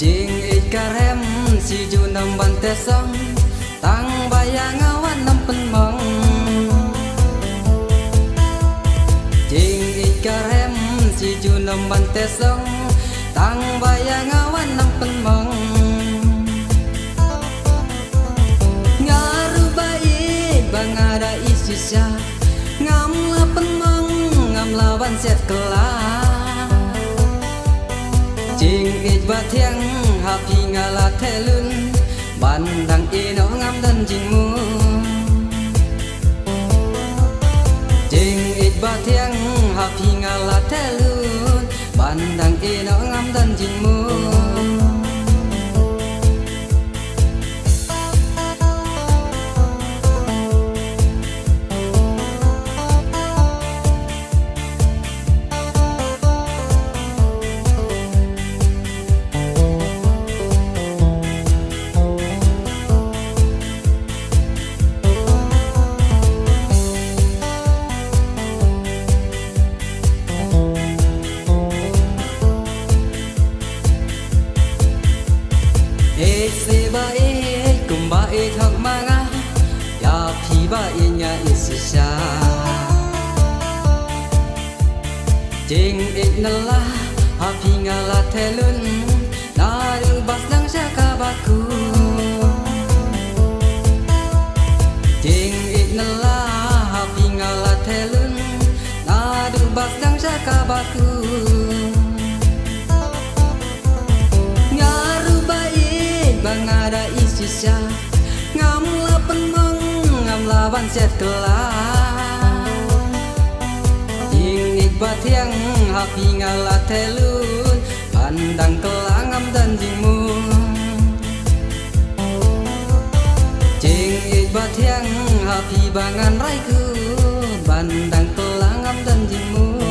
Jing ikarem si ju nam bante song tang bayang awan nam penmong Jing ikarem si ju nam bante song tang bayang awan nam penmong Ngaru baik bang ada isisya ngam la penmong ngam lawan set kelah Jing ich ba thiang ha phi nga la the lun ban dang e no ngam dan jing mu Jing ich ba thiang ha phi nga la the lun ban dang e no ngam dan jing mu Se ba e kum ba e thak ma nga ya phi ba e nya isisha Jing ik na la ha phi nga la the lun na du bas dang sha ka ba ku Jing ik na la ha phi nga la the lun na du bas dang sha ka ba ku Bang ada isisya ngam la penmong ngam la ban set kelah Jing ik ba thiang ha phi nga la the lun pandang kelah ngam dan jing mu Jing ik ba thiang ha phi bangan rai ku pandang kelah ngam dan jing mu